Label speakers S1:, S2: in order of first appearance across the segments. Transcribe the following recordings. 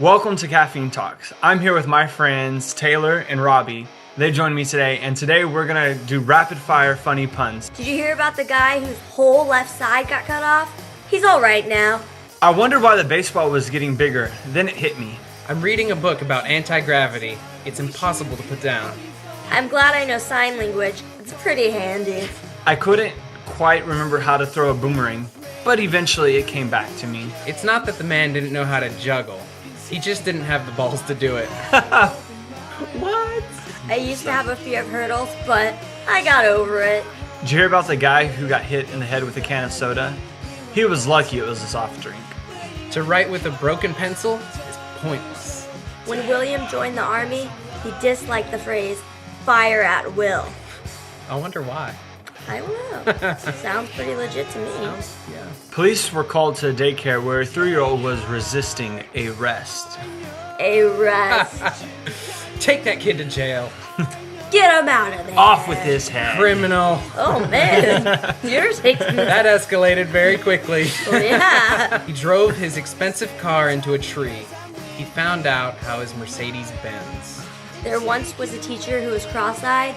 S1: Welcome to Caffeine Talks. I'm here with my friends Taylor and Robbie. They joined me today, and today we're gonna do rapid fire funny puns.
S2: Did you hear about the guy whose whole left side got cut off? He's all right now.
S1: I wondered why the baseball was getting bigger. Then it hit me.
S3: I'm reading a book about anti-gravity. It's impossible to put down.
S2: I'm glad I know sign language. It's pretty handy.
S1: I couldn't quite remember how to throw a boomerang, but eventually it came back to me.
S3: It's not that the man didn't know how to juggle. He just didn't have the balls to do it.
S1: What?
S2: I used to have a fear of hurdles, but I got over it.
S1: Did you hear about the guy who got hit in the head with a can of soda? He was lucky it was a soft drink.
S3: To write with a broken pencil is pointless.
S2: When William joined the army, he disliked the phrase, fire at will.
S3: I wonder why.
S2: I don't know. Sounds pretty legit to me.
S3: Yeah.
S1: Police were called to a daycare where a 3-year-old was resisting arrest.
S2: Arrest.
S3: Take that kid to jail.
S2: Get him out of there.
S1: Off with his head.
S3: Criminal.
S2: Oh man, you're taking
S3: That escalated very quickly.
S2: Yeah.
S3: He drove his expensive car into a tree. He found out how his Mercedes bends.
S2: There once was a teacher who was cross-eyed.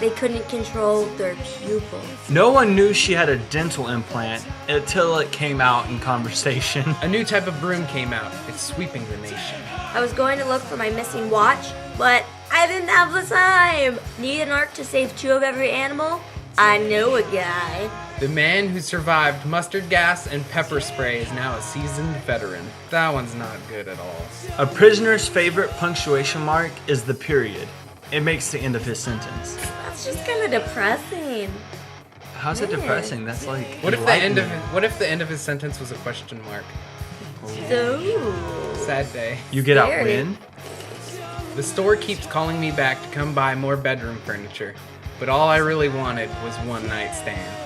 S2: They couldn't control their pupil.
S1: No one knew she had a dental implant until it came out in conversation.
S3: A new type of broom came out. It's sweeping the nation.
S2: I was going to look for my missing watch, but I didn't have the time. Need an ark to save 2 of every animal? I know a guy.
S3: The man who survived mustard gas and pepper spray is now a seasoned veteran. That one's not good at all.
S1: A prisoner's favorite punctuation mark is the period. It makes the end of his sentence.
S2: That's just kind of depressing.
S1: How's it
S2: Man.
S1: depressing? That's like
S3: What if the end
S1: enlightening.
S3: of his sentence was a question mark?
S2: So,
S3: Sad day.
S1: You get out
S2: Scary.
S1: when?
S3: The store keeps calling me back to come buy more bedroom furniture, but all I really wanted was one night stand.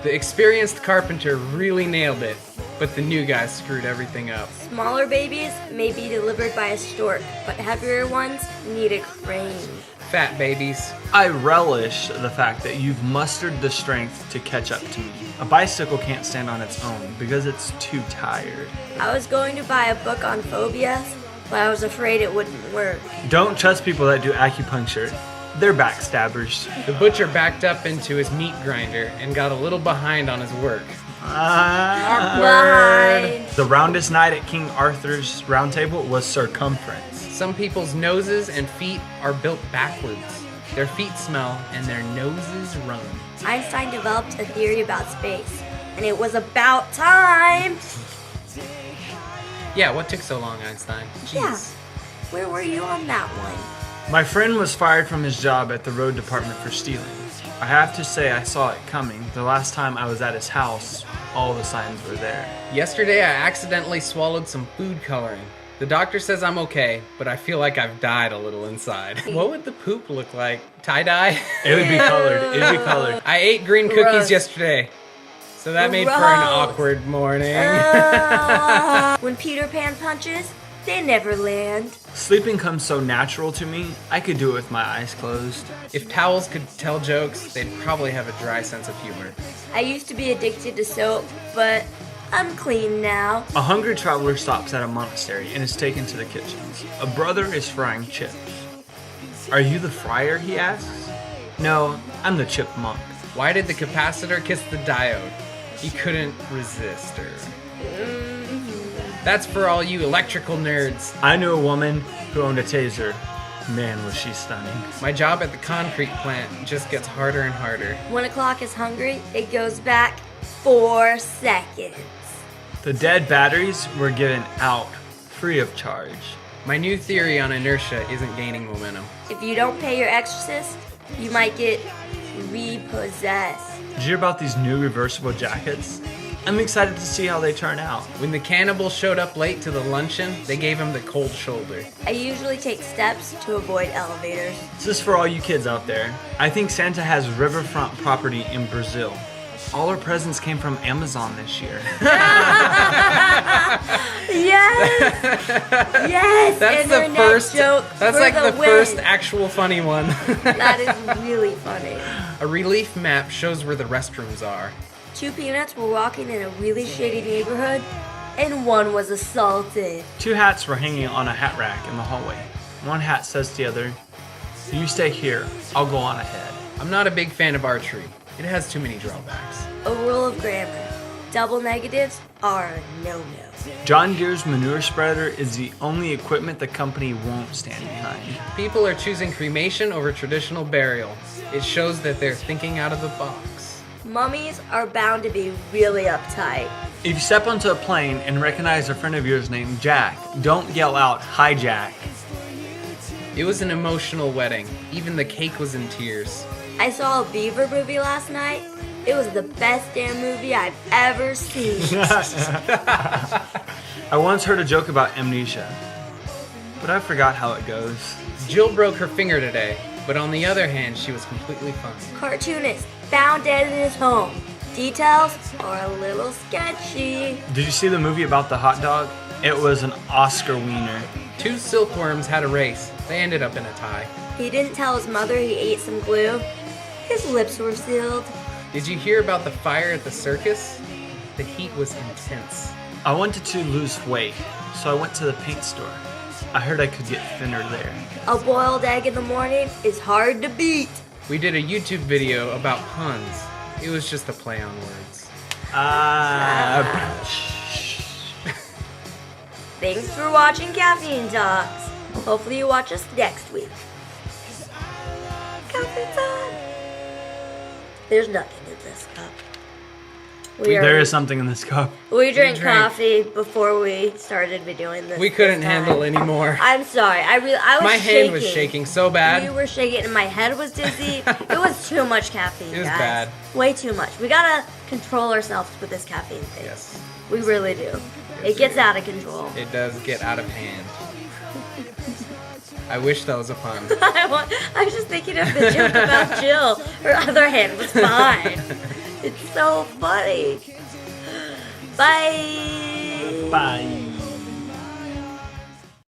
S3: The experienced carpenter really nailed it, but the new guy screwed everything up.
S2: smaller babies may be delivered by a stork, but heavier ones need a crane.
S3: Fat babies.
S1: I relish the fact that you've mustered the strength to catch up to me. A bicycle can't stand on its own because it's too tired.
S2: I was going to buy a book on phobias, but I was afraid it wouldn't work.
S1: Don't trust people that do acupuncture. They're backstabbers.
S3: The butcher backed up into his meat grinder and got a little behind on his work.
S2: Behind.
S1: The roundest night at King Arthur's round table was circumference.
S3: Some people's noses and feet are built backwards. Their feet smell and their noses run.
S2: Einstein developed a theory about space, and it was about time.
S3: Yeah, what took so long, Einstein? Jeez.
S2: Yeah. Where were you on that one?
S1: My friend was fired from his job at the road department for stealing. I have to say I saw it coming. The last time I was at his house, all the signs were there.
S3: Yesterday, I accidentally swallowed some food coloring. The doctor says I'm okay, but I feel like I've died a little inside. What would the poop look like? Tie-dye?
S1: It would be colored. It would be colored.
S3: I ate green cookies
S2: Gross.
S3: yesterday, so that made for an
S2: Gross.
S3: awkward morning.
S2: When Peter Pan punches, they never land.
S1: Sleeping comes so natural to me, I could do it with my eyes closed.
S3: If towels could tell jokes, they'd probably have a dry sense of humor.
S2: I used to be addicted to soap, but I'm clean now.
S1: A hungry traveler stops at a monastery and is taken to the kitchens. A brother is frying chips. Are you the fryer, he asks. No, I'm the chipmunk.
S3: Why did the capacitor kiss the diode? He couldn't resist her. That's for all you electrical nerds.
S1: I knew a woman who owned a taser. Man, was she stunning.
S3: My job at the concrete plant just gets harder and harder.
S2: When a clock is hungry, it goes back 4 seconds.
S1: The dead batteries were given out free of charge.
S3: My new theory on inertia isn't gaining momentum.
S2: If you don't pay your exorcist, you might get repossessed.
S1: Did you hear about these new reversible jackets? I'm excited to see how they turn out.
S3: When the cannibal showed up late to the luncheon, they gave him the cold shoulder.
S2: I usually take steps to avoid elevators.
S1: This is for all you kids out there. I think Santa has riverfront property in Brazil. All our presents came from Amazon this year.
S2: Yes! Yes!
S3: That's the
S2: Internet
S3: first.
S2: joke
S3: That's
S2: for
S3: like the
S2: win.
S3: first actual funny one.
S2: That is really funny.
S3: A relief map shows where the restrooms are.
S2: 2 peanuts were walking in a really shady neighborhood, and one was assaulted.
S1: 2 hats were hanging on a hat rack in the hallway. One hat says to the other, "You stay here, I'll go on ahead."
S3: I'm not a big fan of archery. It has too many drawbacks.
S2: A rule of grammar. Double negatives are a no-no.
S1: John Deere's manure spreader is the only equipment the company won't stand behind.
S3: People are choosing cremation over traditional burial. It shows that they're thinking out of the box.
S2: Mummies are bound to be really uptight.
S1: If you step onto a plane and recognize a friend of yours named Jack, don't yell out, "Hi, Jack."
S3: It was an emotional wedding. Even the cake was in tears.
S2: I saw a beaver movie last night. It was the best damn movie I've ever seen.
S1: I once heard a joke about amnesia, but I forgot how it goes.
S3: Jill broke her finger today, but on the other hand, she was completely fine.
S2: Cartoonist found dead in his home. Details are a little sketchy.
S1: Did you see the movie about the hot dog? It was an Oscar wiener.
S3: 2 silkworms had a race. They ended up in a tie.
S2: He didn't tell his mother he ate some glue. His lips were sealed.
S3: Did you hear about the fire at the circus? The heat was intense.
S1: I wanted to lose weight, so I went to the paint store. I heard I could get thinner there.
S2: A boiled egg in the morning is hard to beat.
S3: We did a YouTube video about puns. It was just a play on words.
S2: Thanks for watching Caffeine Talks. Hopefully you watch us next week. Caffeine time. There's nothing in this cup.
S1: There is something in this cup.
S2: We drank coffee before we started doing this.
S3: We couldn't
S2: this time.
S3: handle anymore.
S2: I'm sorry. I was
S3: My
S2: shaking.
S3: hand was shaking so bad.
S2: You were shaking and my head was dizzy. It was too much caffeine,
S3: It was
S2: guys.
S3: bad.
S2: Way too much. We gotta control ourselves with this caffeine thing.
S3: Yes.
S2: We really do. It gets out of control.
S3: It does get out of hand. I wish that was a pun.
S2: I was just thinking of the joke about Jill. Her other hand was fine. It's so funny. Bye.
S1: Bye.